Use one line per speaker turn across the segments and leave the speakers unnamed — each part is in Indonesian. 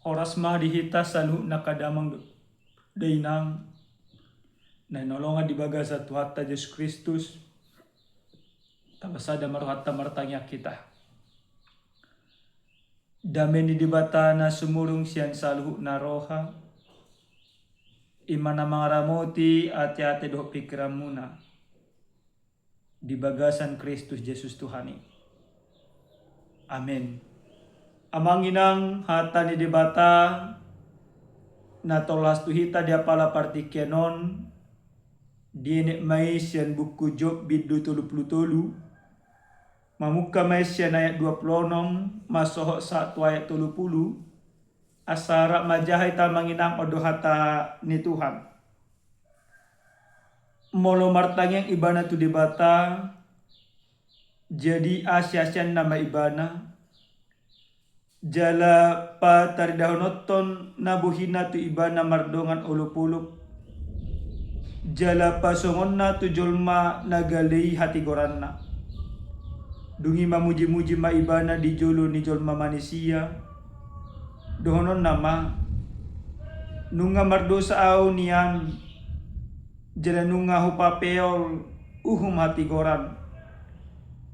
Oras mahadihita saluh nakadamang dainang na nolongan di baga sa Tuhatta Yesus Kristus tabasada maruhatta martanya kita. Damen di dibata na sumurung siyan saluh na roha imana mga ramoti ati-ati do pikiran muna di bagasan Kristus Yesus Tuhani. Amen. Amanginang hata ni debata na tolas tuhita dia pala partikenon dinek mais yan buku Job bidu 30 mamuka mais yan ayat 26 masohok 1 ayat 30 asara majahay tamanginang odohata ni Tuhan. Molo martanyang ibana tu debata jadi asyasyan nama ibana jala pa taridahonoton nabuhina tu ibana mardongan ulupuluk jala pa songon na tu jolma nagalei hati goranna dungi mamuji-muji ma ibana di jolo ni jolma manusia dohonon nama nunga mardosa au nian jala nunga hupapeol uhum hati goran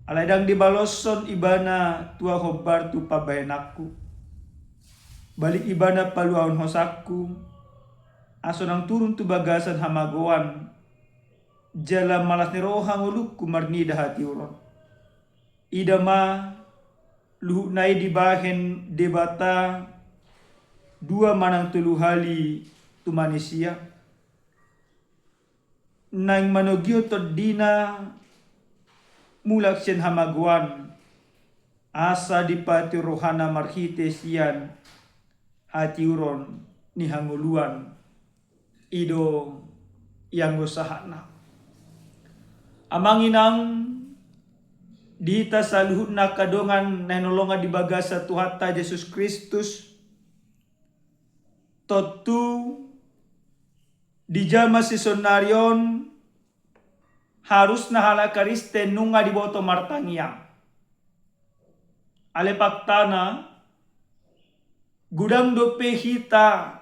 aladang dibaloson ibana tua hobar tu pabahenakku balik ibana paluaon hosakku asonang turun tu bagasan hamagoan jala malas ni rohang ulukku marnida hati uron idama luhuk nai dibahen debata dua manang tulu hali tu manusia nang manogio todina mulak sen hamaguan asa dipati rohana marhite sian hati uron ni hanguluan ido yang gosahana amanginang dita saluhut na kadongan nanolonga di bagasa Tuhatta Yesus Kristus totu di jama sisonarion harus na halakariste nunga di boto martangiang. Ale paktana gudang dope hita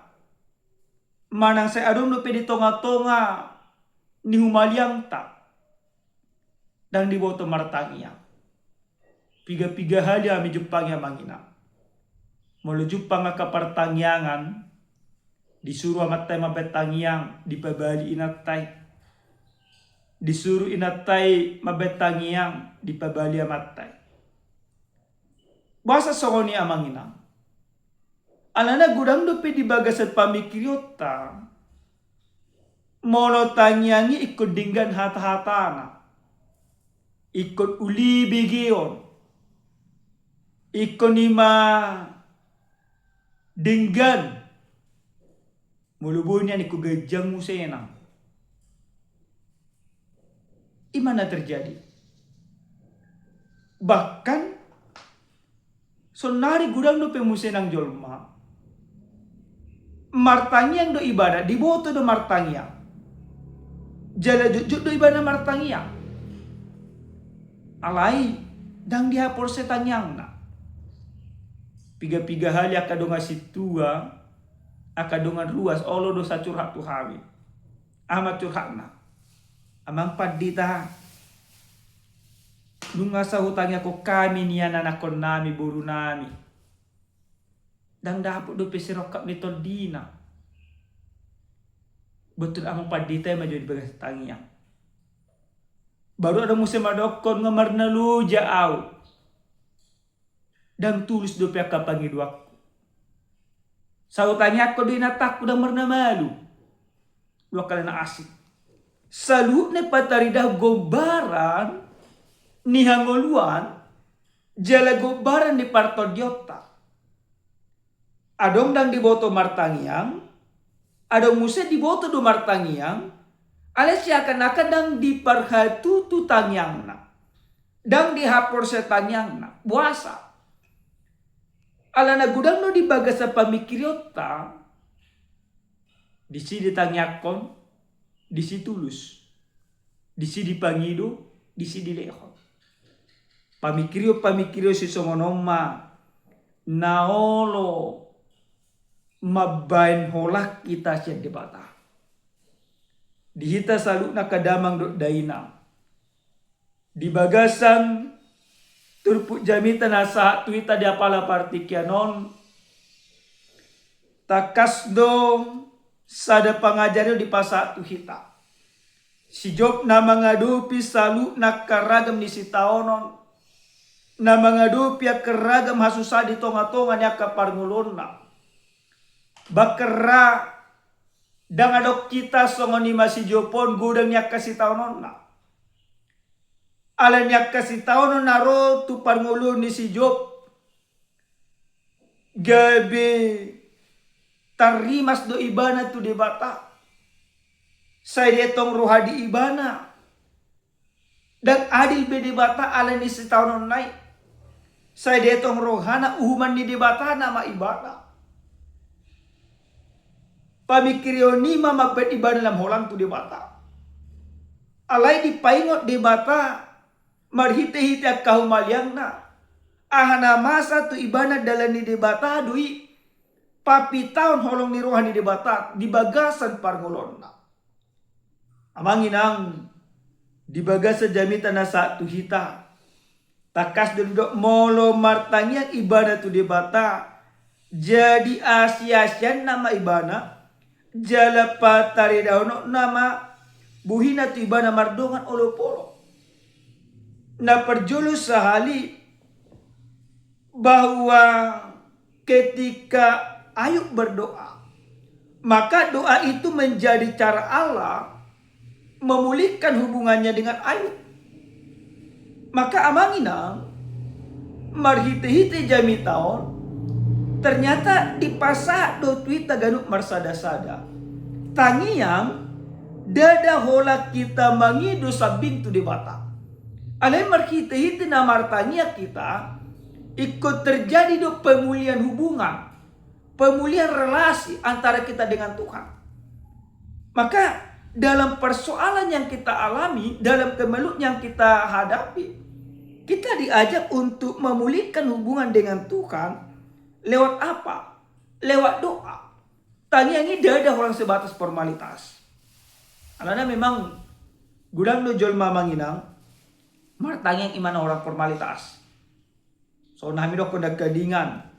manang sa adong dope di tonga-tonga ni humaliang ta dang di boto martangiang. Piga-piga hali ami jupang ya mangina. Molo jupang ka partangiangan disuruh amatay mabetangiang dipabali inatay. Disuruh inatai mabetangiang di pabali amatay. Basa sokoni amanginang. Alana gudang dope di bagasan pamikiriota. Mono tangiangi ikut dinggan hata-hatana. Ikut uli bigion. Ikut nima dinggan. Mulubunya ikut gajang musenang. Imana terjadi? Bahkan sonari gudang do pemusenang jolma martangiang do ibadah diboto do martangiang jala jujud do ibadah martangiang alai dang dihapor setangiang na piga-piga hali akadonga situa akadongan luas olo do sacurhat tu hawi amat curhatna amang padita lunga sa hutangnya ko kami niya nanakon nami buru nami dang dapot do pesirokap ni todina betul amang padita yang majodi bagas tangiang baru ada musim adokon ngamar na luja au dan tulis do pihak kapangi duaku sa hutangnya ko di natak udang marna malu dua kali na asik salut ne pataridah gobaran ni hangoluan jala gobaran di partodiota adong dang di boto martangiang adong muse di boto do martangiang ale siakan-akan dang di parhatu tu tangiang na dang di hapor setangiang na buasa alana gudang no di bagasa pamikiriota di sini tangiakon disi tulus, disi dipangido, disi dilehon. Pamikirio si songonoma naolo mabain holak kita siya debata. Dihita saluk na kadamang do daina. Di bagasan turpuk jamita nasa tuita di apala partikianon. Takas do sada pangajaryo di pasa tuhita. Si Job na mangadupi saluk na karagam ni si taonon. Na mangadupi karagam hasusa di tonga-tonga niya kaparngulon na. Bakara dangadok kita songoni masih jopon gudang niya kasi taonon na. Ala niya kasi taonon naro tu parngulon ni si Job. Gabi tarimas do ibana tu debata. Saya detong roha di ibana. Dan adil be debata ala ni si taonon naik. Saya detong rohana uhuman ni debata nama ibana. Pamikiriyo ni magbet ibadah dalam holang tu debata. Alay di paingot debata marhite-hite kahumaliang na. Ahana masa tu ibadah dalam ni debata dui papi tahun holong ni rohani debata di bagasan parngulon na. Amanginang di bagasan jamita na sa tu hita. Takas duduk molo martangiang ibadah tu debata. Jadi asia-asian nama ibana. Jala patari dauno nama buhina tu ibana mardongan olopolo. Na perjulus sehali bahwa ketika Ayub berdoa, maka doa itu menjadi cara Allah memulihkan hubungannya dengan Ayub. Maka amanginang marhite-hite jami taon ternyata di pasak do tuita ganuk marsada-sada. Tangiang dada hola kita mangido sabing tu debata. Alai marhite-hite na martania kita ikut terjadi do pemulihan hubungan. Pemulihan relasi antara kita dengan Tuhan. Maka dalam persoalan yang kita alami, dalam kemelut yang kita hadapi, kita diajak untuk memulihkan hubungan dengan Tuhan. Lewat apa? Lewat doa. Tanya ini ada orang sebatas formalitas. Karena memang gudang do jolma manginang, martanya iman orang formalitas. So nami do kondak gadingan.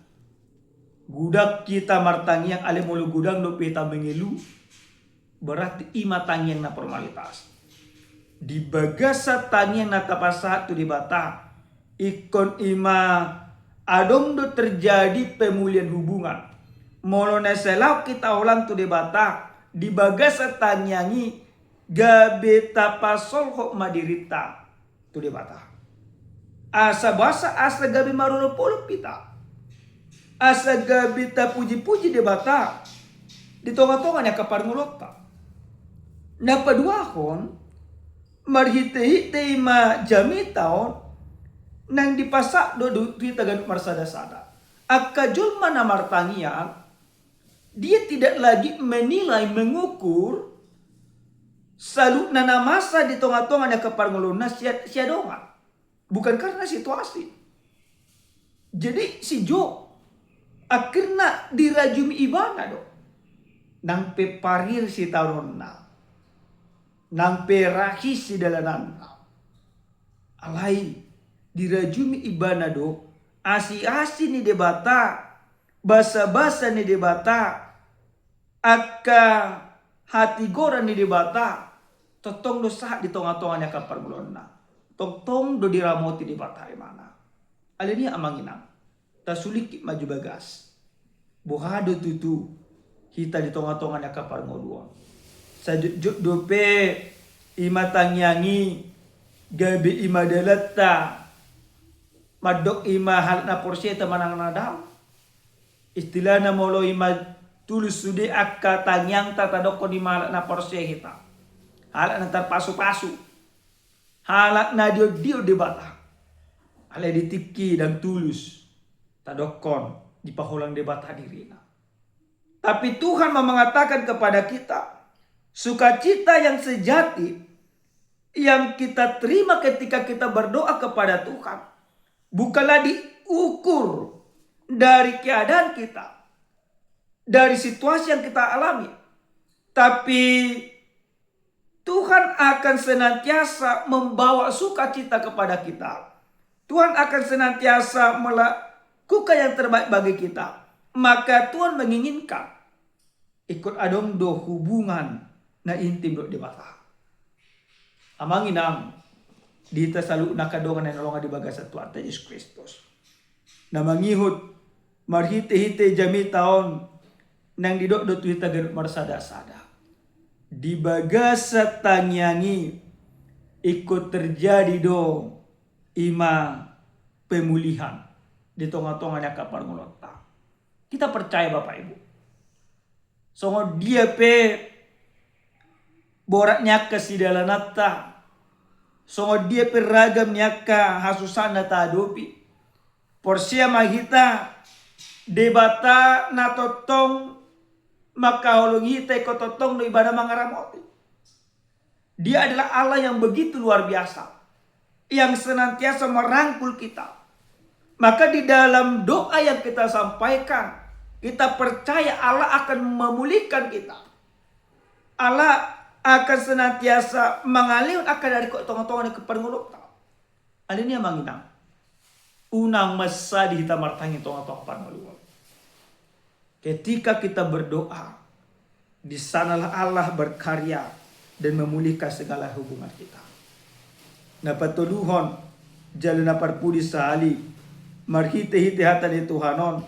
Gudak kita martanya yang ale mulu gudang do peta mengelu. Berarti ima tangiang na formalitas. Di bagasa tangiang na tapasa tu di bata. Ikon ima adong do terjadi pemulihan hubungan. Molo na selau kita ulang tu debata di bagasa tanyangi gabe tapasol hok madirita tu debata. Asa basa asa gabe marulo polo pita. Asa gabe ta puji-puji debata di tonga-tonga nya kaparngulota. Na paduahon marhite-hite ma jami taon nang dipasak do kita ganut marsada-sada. Akajul mana martangiang dia tidak lagi menilai mengukur saluk nana masa di tonga-tonga na kaparnguluna siadongan. Bukan karena situasi. Jadi si Job akhirnya dirajumi ibana do. Nang peparir si taron na. Nang perahis si dalanan na. Alai dirajumi ibana do. Asi-asi ni debata. Basa-basa ni debata. Aka hati gora ni debata. Totong do sah di tonga-tonga nya kaparngulon na. Tong do diramoti debata mana. Alini amanginang. Tasulik maju bagas. Bohado tutu. Hita di tonga-tonga nya kaparnguluan. Sa dope imatangyangi gabi imadalata madok ima hal na porsyeta manang nadaw. Istilah na molo ima tulus sude akka tanyang tatadok ko di malak na porsyeta. Halak na tarpasu-pasu. Halak na dio debata. Alay ditiki dan tulus. Tadokon di pahulang debata dirina. Tapi Tuhan mengatakan kepada kita, sukacita yang sejati yang kita terima ketika kita berdoa kepada Tuhan bukanlah diukur dari keadaan kita, dari situasi yang kita alami. Tapi Tuhan akan senantiasa membawa sukacita kepada kita. Tuhan akan senantiasa melakukan yang terbaik bagi kita. Maka Tuhan menginginkan ikut adong do hubungan na intim do debata. Amanginang dita selalu nakadongan na nolongan di bagasa Tuhan Yesus Kristus. Na mangihut marhite-hite jami taon nang didok do tuita garut marsada-sada. Di bagasa tangyangi ikut terjadi do ima pemulihan di tonga-tonganya kapal ngolota. Kita percaya Bapak Ibu. Songo dia pe boraknya ke sidalanata. Songo dia pe ragam nyaka hasusana ta adopi. Porsia mahita debata na totong maka holong hita ko totong no ibadah mangaramoti. Dia adalah Allah yang begitu luar biasa, yang senantiasa merangkul kita. Maka di dalam doa yang kita sampaikan, kita percaya Allah akan memulihkan kita. Allah akan senantiasa mengalir akan dari tongong-tongong ke pernguluk. Alin yang manginang. Unang masa di kita martangi tongong-tongong pernguluk. Ketika kita berdoa, di sanalah Allah berkarya dan memulihkan segala hubungan kita. Napatuluhon jalan parpudi sahali marhite-hite hata di Tuhanon.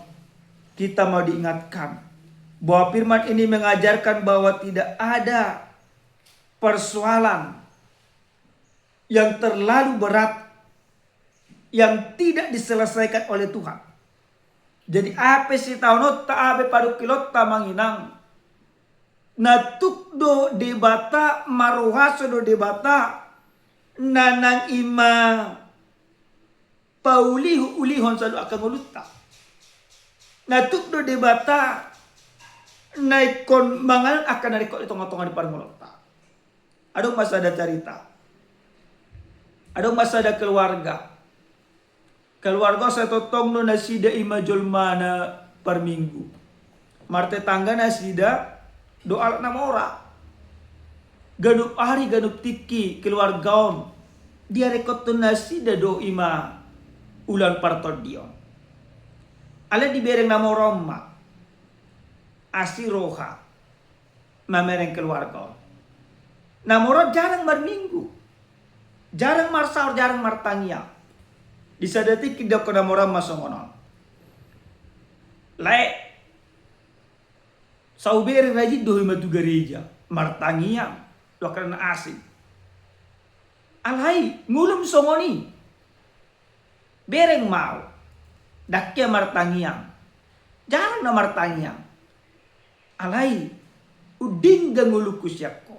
Kita mau diingatkan bahwa firman ini mengajarkan bahwa tidak ada persoalan yang terlalu berat yang tidak diselesaikan oleh Tuhan. Jadi apa sih taunot ta abe padu kilot ta manginang natukdo debata maruhaso do debata nanang ima paulihu ulihon sadu akan ulutta natukdo debata naikon mangalan akan narikot itong-tongan di parmulota. Adong masa ada cerita, adong masa ada keluarga saya totong no nasida ima jolma na per minggu. Marte tangga nasida doa nama ora. Ganup hari ganup tiki keluargaon. Dia rekod to nasida do ima ulan parton dion. Ale dibereng nama Roma. Asiroha. Mamereng keluarga. Namoro jarang berminggu. Jarang marsaur, jarang martangia. Disadati kidak ko namora masongonon. Lae. Saubere raji dohi matu gereja. Martangia. Dokarana asing. Alhai. Ngulum songoni. Bereng mau. Dakya martangia. Jarang na martangia. Alhai. Uding gangulukus yakko.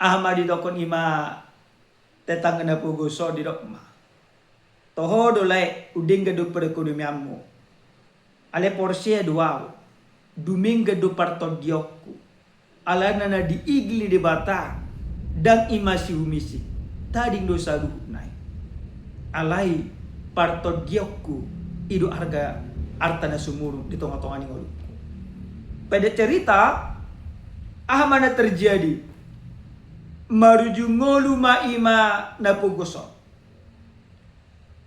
Ahmadi dokon ima. Tetangga na puguso di dokma. Toho dolai uding gadu perekonomianmu. Ale porsia duau. Duming gadu parton diokku. Ala nana diigli di bata. Dan imasi humisi. Tading dosa luhunai. Alai parton diokku. Idu harga artana sumuru di tonga-tonga ni ngolukku. Pada cerita. Mana terjadi. Maruju ngolu maima na puguso.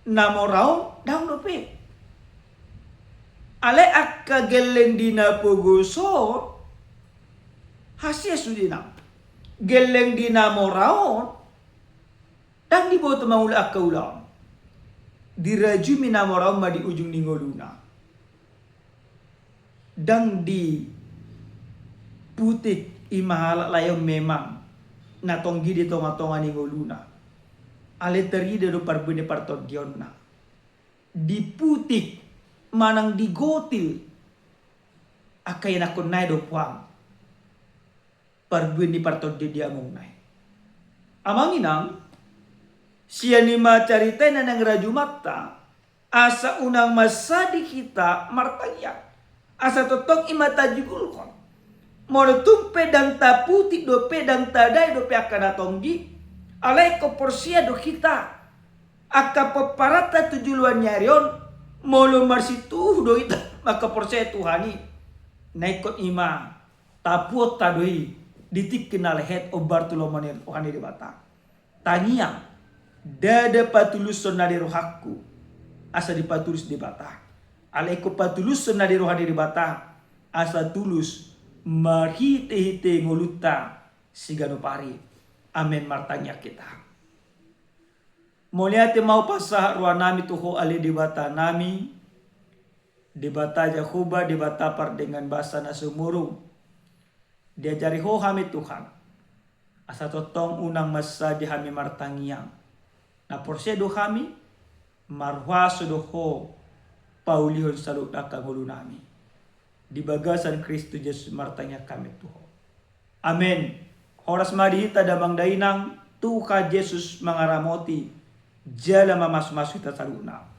Namorao daun dope. Ale akka geleng dina puguso. Hasia sudina. Geleng dina morao. Dan dibawa maula akka ulang. Diraju minamorao ma di ujung ningoluna. Dan di putik imahala layong memang. Natonggi di tonga-tonga ningoluna. Ale teride do parbune parton dionna. Diputik manang digotil. Akay nakon nai do puang. Parbune parton di diamong nai. Amanginang siya ni macarita na nang rajumata. Asa unang masadi kita martanya. Asa totong imata jugulkon. Monotum pedang ta putik do pedang tadai do pe akan atonggi. Alai ko porsia do kita. Aka peparata tujuluan nyarion. Molo marsitu do ita. maka percaya Tuhani naikot ima tapuot tadoi ditik kenal head of Bartolomeo Tuhani di bata tanya dada patuluson na di rohakku asa dipatulus di bata aleko patuluson na di rohani di bata asa tulus marhite-hite ngoluta sigano pari amen martanya kita Moliate mau pasah ruang nami tuho ali di bata nami di bata Jahuba di bata par dengan bahasa nasumurung diajari ho hami Tuhan asa totong unang masa di hami martangiang na porsedo kami marhuaso doho paulihon saluk nakangulu nami di bagasan Kristus Yesus martanya kami tuho amen horas madihita damang dainang tuka Yesus mangaramoti jala mamas-mas kita saluna